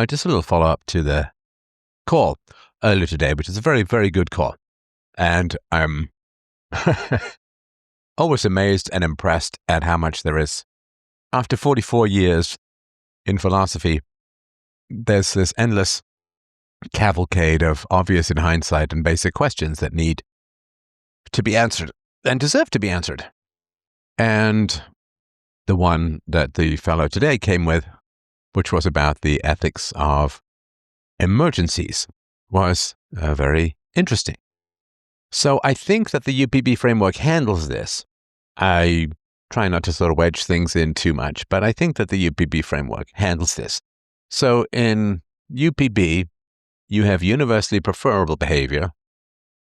Just a little follow-up to the call earlier today, which is a very, very good call. And I'm always amazed and impressed at how much there is. After 44 years in philosophy, there's this endless cavalcade of obvious in hindsight and basic questions that need to be answered and deserve to be answered. And the one that the fellow today came with, which was about the ethics of emergencies, was very interesting. So I think that the UPB framework handles this. I try not to sort of wedge things in too much, but I think that the UPB framework handles this. So in UPB, you have universally preferable behavior,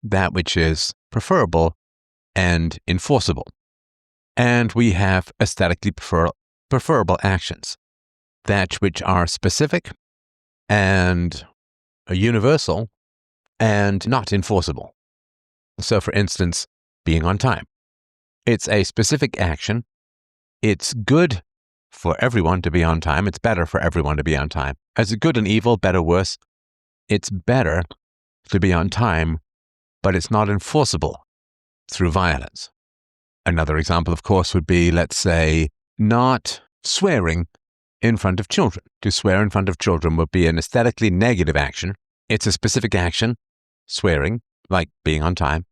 that which is preferable and enforceable. And we have aesthetically preferable actions, that which are specific and universal and not enforceable. So, for instance, being on time. It's a specific action. It's good for everyone to be on time. It's better for everyone to be on time. As a good and evil, better, worse, it's better to be on time, but it's not enforceable through violence. Another example, of course, would be, let's say, not swearing in front of children. To swear in front of children would be an aesthetically negative action. It's a specific action, swearing, like being on time.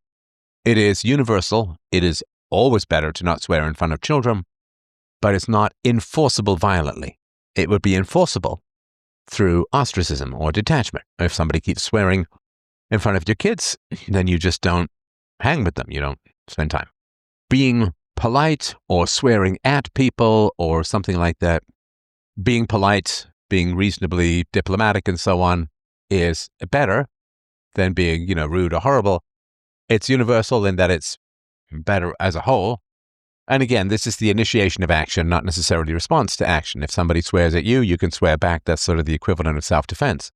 It is universal. It is always better to not swear in front of children, but it's not enforceable violently. It would be enforceable through ostracism or detachment. If somebody keeps swearing in front of your kids, then you just don't hang with them. You don't spend time. Being polite or swearing at people or something like that, being polite, being reasonably diplomatic and so on is better than being, rude or horrible. It's universal in that it's better as a whole. And again, this is the initiation of action, not necessarily response to action. If somebody swears at you, you can swear back. That's sort of the equivalent of self-defense.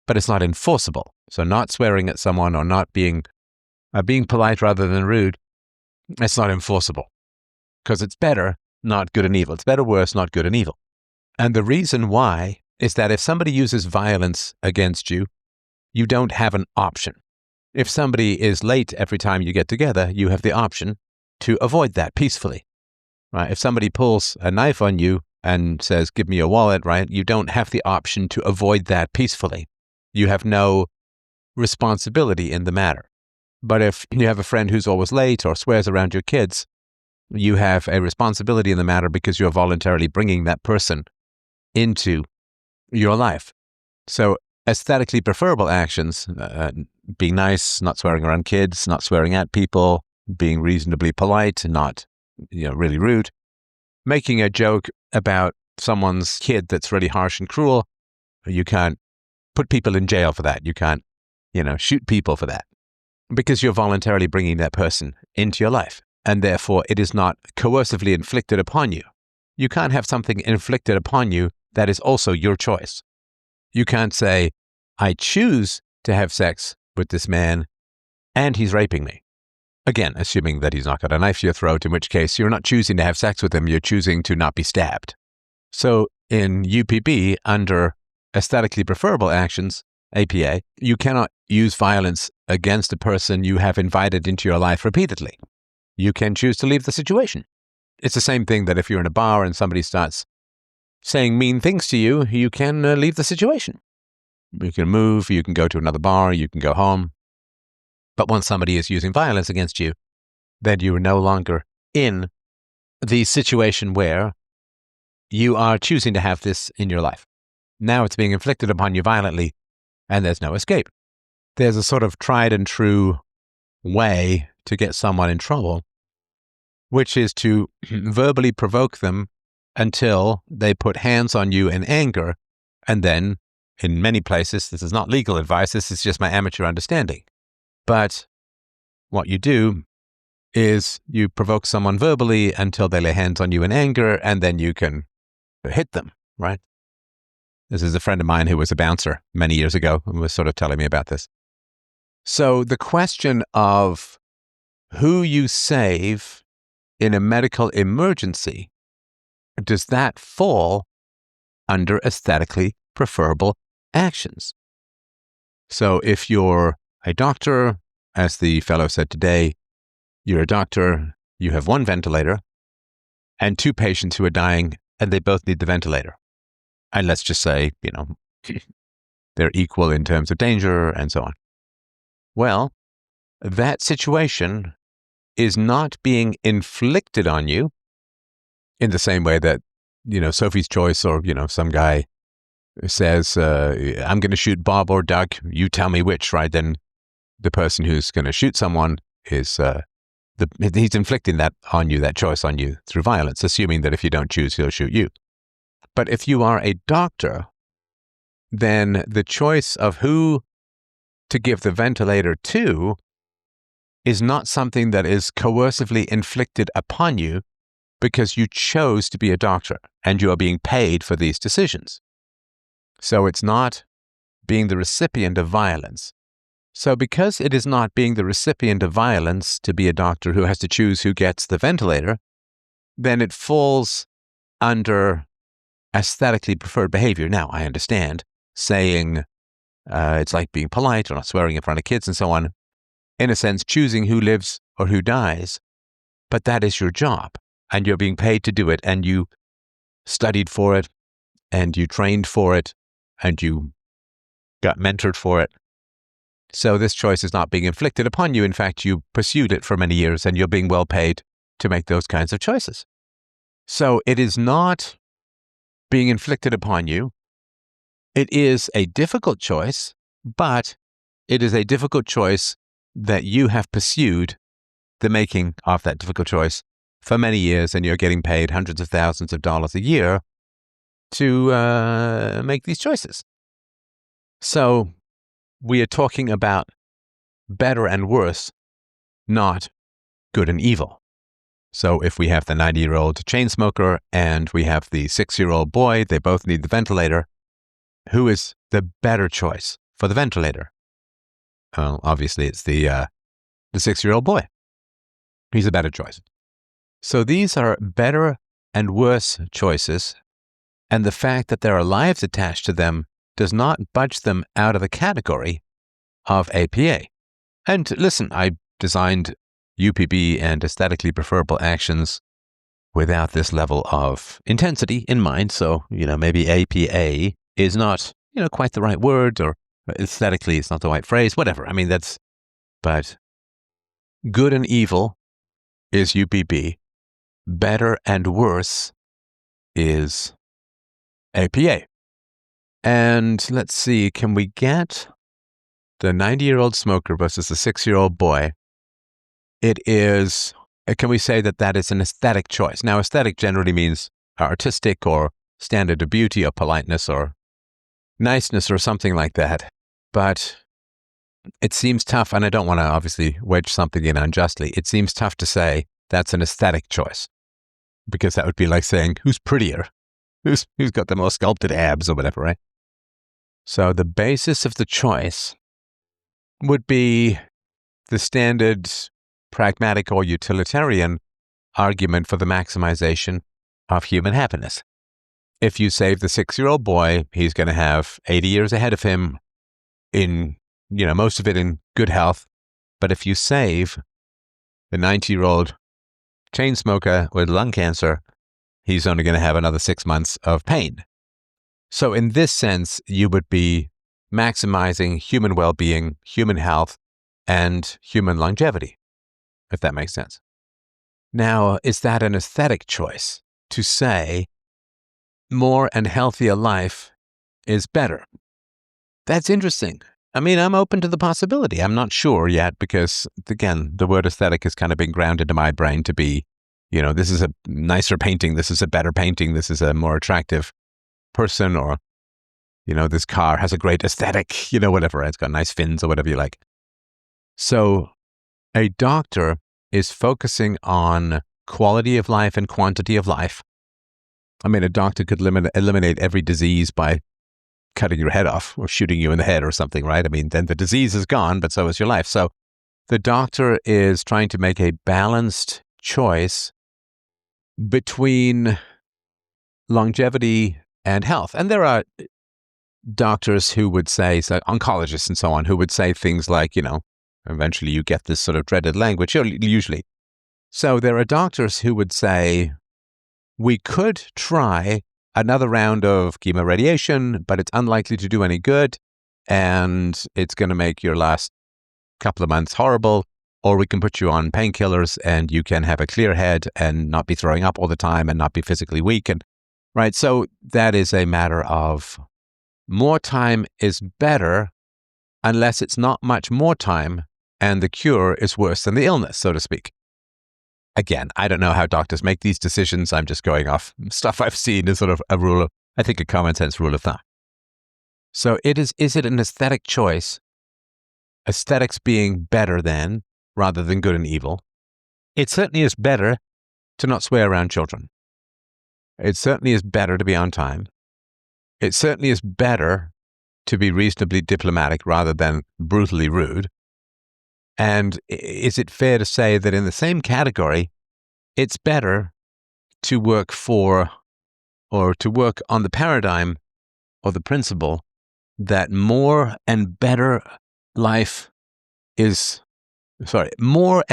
But it's not enforceable. So not swearing at someone or not being polite rather than rude, it's not enforceable. Because it's better, not good and evil. It's better, worse, not good and evil. And the reason why is that if somebody uses violence against you, you don't have an option. If somebody is late every time you get together, you have the option to avoid that peacefully, right? If somebody pulls a knife on you and says, give me your wallet, right? You don't have the option to avoid that peacefully. You have no responsibility in the matter. But if you have a friend who's always late or swears around your kids, you have a responsibility in the matter because you're voluntarily bringing that person into your life. So aesthetically preferable actions, being nice, not swearing around kids, not swearing at people, being reasonably polite and not, really rude, making a joke about someone's kid that's really harsh and cruel. You can't put people in jail for that. You can't, shoot people for that because you're voluntarily bringing that person into your life. And therefore, it is not coercively inflicted upon you. You can't have something inflicted upon you that is also your choice. You can't say, I choose to have sex with this man and he's raping me. Again, assuming that he's not got a knife to your throat, in which case you're not choosing to have sex with him, you're choosing to not be stabbed. So in UPB, under aesthetically preferable actions, APA, you cannot use violence against a person you have invited into your life repeatedly. You can choose to leave the situation. It's the same thing that if you're in a bar and somebody starts saying mean things to you, you can leave the situation. You can move, you can go to another bar, you can go home. But once somebody is using violence against you, then you are no longer in the situation where you are choosing to have this in your life. Now it's being inflicted upon you violently, and there's no escape. There's a sort of tried and true way to get someone in trouble, which is to verbally provoke them until they put hands on you in anger, and then, in many places, this is not legal advice, this is just my amateur understanding. But what you do is you provoke someone verbally until they lay hands on you in anger, and then you can hit them, right? This is a friend of mine who was a bouncer many years ago and was sort of telling me about this. So the question of who you save in a medical emergency, does that fall under aesthetically preferable actions. So if you're a doctor, as the fellow said today, you're a doctor, you have one ventilator and two patients who are dying, and they both need the ventilator. And let's just say, they're equal in terms of danger and so on. Well, that situation is not being inflicted on you in the same way that, Sophie's Choice or, some guy says, I'm going to shoot Bob or Doug, you tell me which, right? Then the person who's going to shoot someone is, he's inflicting that on you, that choice on you through violence, assuming that if you don't choose, he'll shoot you. But if you are a doctor, then the choice of who to give the ventilator to is not something that is coercively inflicted upon you because you chose to be a doctor and you are being paid for these decisions. So it's not being the recipient of violence. So because it is not being the recipient of violence to be a doctor who has to choose who gets the ventilator, then it falls under aesthetically preferred behavior. Now, I understand saying it's like being polite or not swearing in front of kids and so on, in a sense, choosing who lives or who dies, but that is your job, and you're being paid to do it, and you studied for it, and you trained for it, and you got mentored for it. So this choice is not being inflicted upon you. In fact, you pursued it for many years, and you're being well paid to make those kinds of choices. So it is not being inflicted upon you. It is a difficult choice, but it is a difficult choice that you have pursued the making of that difficult choice for many years, and you're getting paid hundreds of thousands of dollars a year to make these choices. So we are talking about better and worse, not good and evil. So if we have the 90-year-old chain smoker and we have the 6-year-old boy, they both need the ventilator. Who is the better choice for the ventilator? Well, obviously it's the 6-year-old boy. He's a better choice. So these are better and worse choices, and the fact that there are lives attached to them does not budge them out of the category of APA. And listen, I designed UPB and aesthetically preferable actions without this level of intensity in mind. So, maybe APA is not, quite the right word, or aesthetically it's not the right phrase, whatever. I mean, but good and evil is UPB. Better and worse is APA. And let's see, can we get the 90-year-old smoker versus the 6-year-old boy? It is, can we say that is an aesthetic choice? Now, aesthetic generally means artistic or standard of beauty or politeness or niceness or something like that. But it seems tough, and I don't want to obviously wedge something in unjustly. It seems tough to say that's an aesthetic choice, because that would be like saying, who's prettier? Who's got the most sculpted abs or whatever, right? So the basis of the choice would be the standard pragmatic or utilitarian argument for the maximization of human happiness. If you save the 6-year-old boy, he's going to have 80 years ahead of him in, most of it in good health. But if you save the 90-year-old chain smoker with lung cancer, he's only going to have another 6 months of pain. So in this sense, you would be maximizing human well-being, human health, and human longevity, if that makes sense. Now, is that an aesthetic choice to say more and healthier life is better? That's interesting. I mean, I'm open to the possibility. I'm not sure yet because, again, the word aesthetic has kind of been ground into my brain to be, this is a nicer painting, this is a better painting, this is a more attractive person, or, this car has a great aesthetic, whatever. It's got nice fins or whatever you like. So a doctor is focusing on quality of life and quantity of life. I mean, a doctor could eliminate every disease by cutting your head off or shooting you in the head or something, right? I mean, then the disease is gone, but so is your life. So the doctor is trying to make a balanced choice between longevity and health. And there are doctors who would say, so oncologists and so on, who would say things like, eventually you get this sort of dreaded language, usually. So there are doctors who would say, we could try another round of chemoradiation, but it's unlikely to do any good, and it's going to make your last couple of months horrible, or we can put you on painkillers and you can have a clear head and not be throwing up all the time and not be physically weak. And right. So that is a matter of more time is better unless it's not much more time and the cure is worse than the illness, so to speak. Again, I don't know how doctors make these decisions. I'm just going off stuff I've seen as sort of a rule of, I think, a common sense rule of thumb. So is it an aesthetic choice? Aesthetics being better than, rather than good and evil. It certainly is better to not swear around children. It certainly is better to be on time. It certainly is better to be reasonably diplomatic rather than brutally rude. And is it fair to say that in the same category, it's better to work for or to work on the paradigm or the principle that more and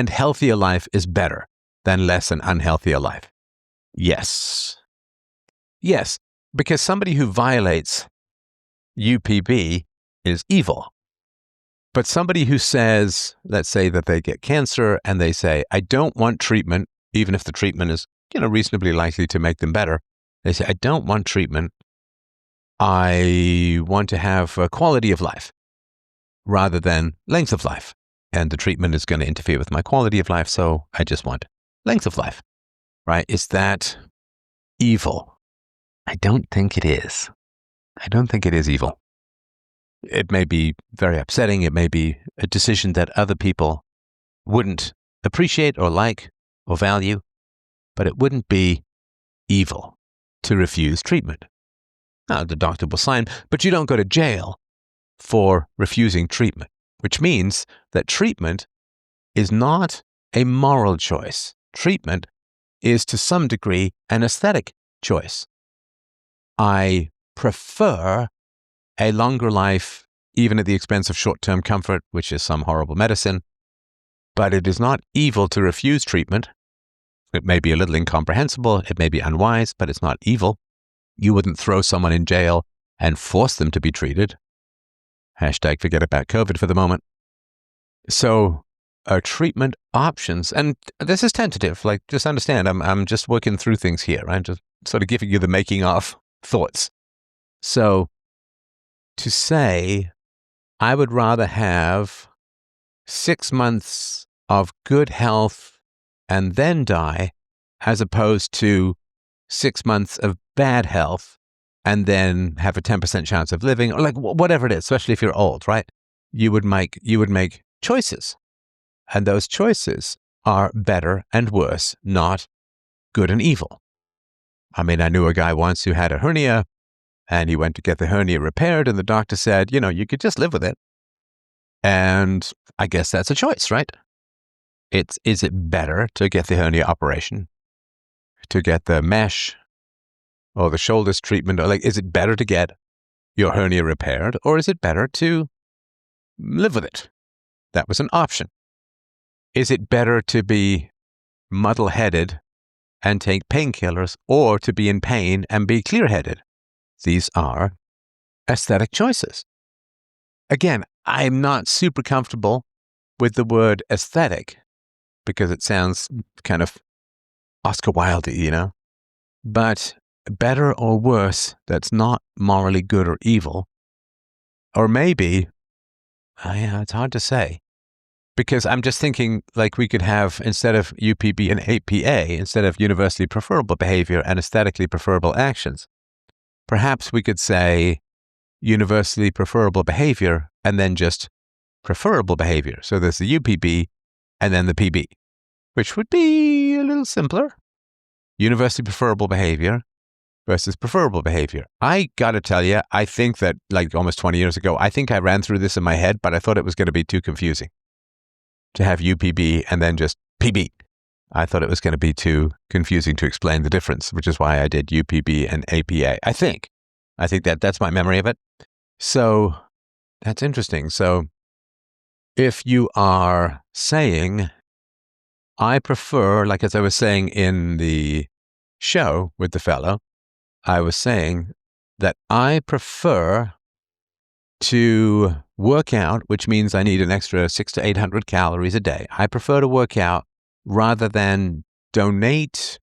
healthier life is better than less and unhealthier life? Yes. Yes, because somebody who violates UPB is evil. But somebody who says, let's say that they get cancer and they say, I don't want treatment, even if the treatment is, reasonably likely to make them better. They say, I don't want treatment. I want to have a quality of life rather than length of life. And the treatment is going to interfere with my quality of life, so I just want length of life. Right? Is that evil? I don't think it is. I don't think it is evil. It may be very upsetting. It may be a decision that other people wouldn't appreciate or like or value, but it wouldn't be evil to refuse treatment. Now, the doctor will sign, but you don't go to jail for refusing treatment, which means that treatment is not a moral choice. Treatment is to some degree an aesthetic choice. I prefer a longer life, even at the expense of short-term comfort, which is some horrible medicine, but it is not evil to refuse treatment. It may be a little incomprehensible, it may be unwise, but it's not evil. You wouldn't throw someone in jail and force them to be treated. Hashtag forget about COVID for the moment. So, treatment options, and this is tentative, just understand, I'm just working through things here. I'm just sort of giving you the making of thoughts. So, to say, I would rather have 6 months of good health and then die, as opposed to 6 months of bad health and then have a 10% chance of living, or whatever it is, especially if you're old, right? You would make choices. And those choices are better and worse, not good and evil. I mean, I knew a guy once who had a hernia, and he went to get the hernia repaired, and the doctor said, you could just live with it. And I guess that's a choice, right? Is it better to get the hernia operation, to get the mesh or the shoulders treatment? Or is it better to get your hernia repaired, or is it better to live with it? That was an option. Is it better to be muddle-headed and take painkillers, or to be in pain and be clear-headed? These are aesthetic choices. Again, I'm not super comfortable with the word aesthetic because it sounds kind of Oscar Wilde-y, But better or worse, that's not morally good or evil. Or maybe, it's hard to say. Because I'm just thinking we could have, instead of UPB and APA, instead of universally preferable behavior and aesthetically preferable actions, perhaps we could say universally preferable behavior and then just preferable behavior. So there's the UPB and then the PB, which would be a little simpler. Universally preferable behavior versus preferable behavior. I got to tell you, I think that almost 20 years ago, I think I ran through this in my head, but I thought it was going to be too confusing to have UPB and then just PB. I thought it was going to be too confusing to explain the difference, which is why I did UPB and APA. I think that's my memory of it. So that's interesting. So if you are saying, I prefer, like as I was saying in the show with the fellow, I was saying that I prefer to work out, which means I need an extra 600 to 800 calories a day. I prefer to work out rather than donate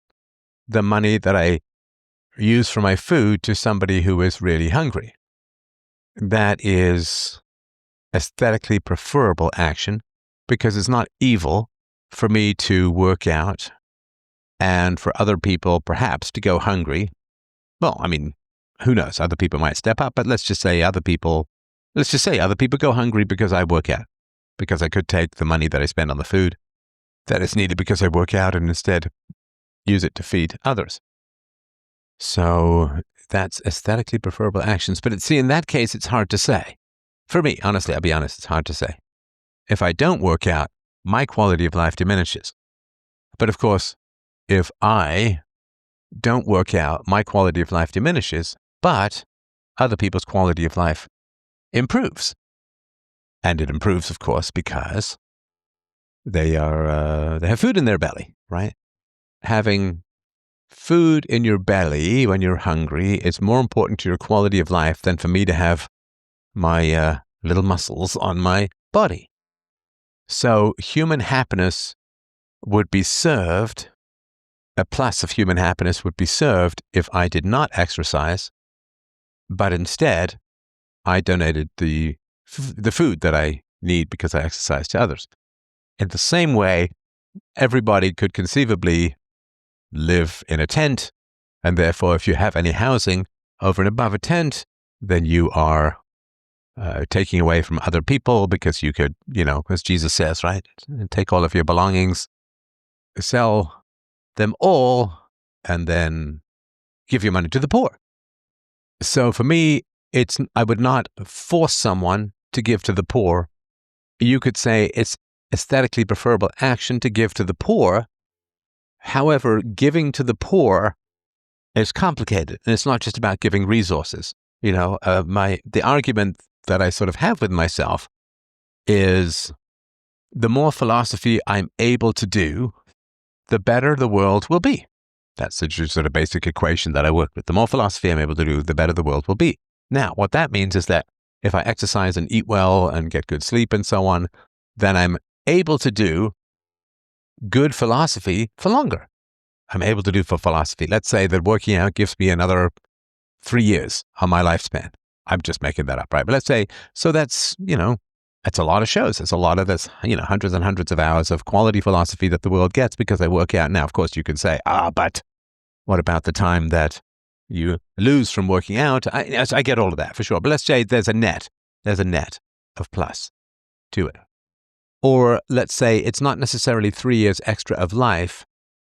the money that I use for my food to somebody who is really hungry. That is aesthetically preferable action because it's not evil for me to work out and for other people perhaps to go hungry. Well, I mean, who knows? Other people might step up, but let's just say other people go hungry because I work out, because I could take the money that I spend on the food that is needed because I work out and instead use it to feed others. So that's aesthetically preferable actions. But see, in that case, it's hard to say. For me, honestly, I'll be honest, it's hard to say. If I don't work out, my quality of life diminishes. But of course, if I don't work out, my quality of life diminishes, but other people's quality of life improves. And it improves, of course, because they have food in their belly, right? Having food in your belly when you're hungry is more important to your quality of life than for me to have my little muscles on my body. So human happiness would be served, a plus of human happiness would be served if I did not exercise, but instead I donated the food that I need because I exercise to others. In the same way, everybody could conceivably live in a tent, and therefore if you have any housing over and above a tent, then you are taking away from other people because you could, as Jesus says, right? Take all of your belongings, sell them all, and then give your money to the poor. So for me, I would not force someone to give to the poor. You could say it's aesthetically preferable action to give to the poor. However, giving to the poor is complicated, and it's not just about giving resources. The argument that I sort of have with myself is the more philosophy I'm able to do, the better the world will be. That's the sort of basic equation that I work with. The more philosophy I'm able to do, the better the world will be. Now, what that means is that if I exercise and eat well and get good sleep and so on, then I'm able to do good philosophy for longer. I'm able to do for philosophy. Let's say that working out gives me another 3 years on my lifespan. I'm just making that up, right? But let's say, so that's a lot of shows. It's a lot of this, hundreds and hundreds of hours of quality philosophy that the world gets because I work out. Now, of course, you can say, but what about the time that you lose from working out? I get all of that for sure. But let's say there's a net of plus to it. Or let's say it's not necessarily 3 years extra of life,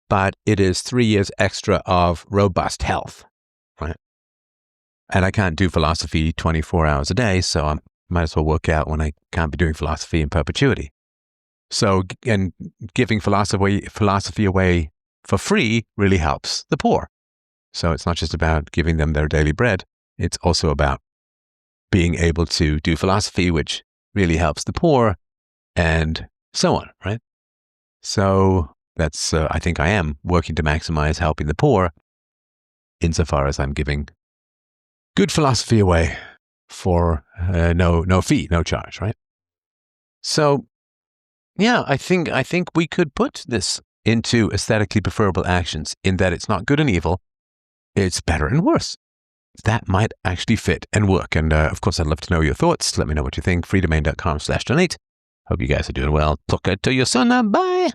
but it is 3 years extra of robust health, right? And I can't do philosophy 24 hours a day, so I might as well work out when I can't be doing philosophy in perpetuity. So, and giving philosophy away for free really helps the poor. So it's not just about giving them their daily bread. It's also about being able to do philosophy, which really helps the poor, and so on, right? So that's, I think I am working to maximize helping the poor insofar as I'm giving good philosophy away for no fee, no charge, right? So, yeah, I think we could put this into aesthetically preferable actions in that it's not good and evil, it's better and worse. That might actually fit and work. And of course, I'd love to know your thoughts. Let me know what you think. freedomain.com/donate. Hope you guys are doing well. Talk to you soon. Bye.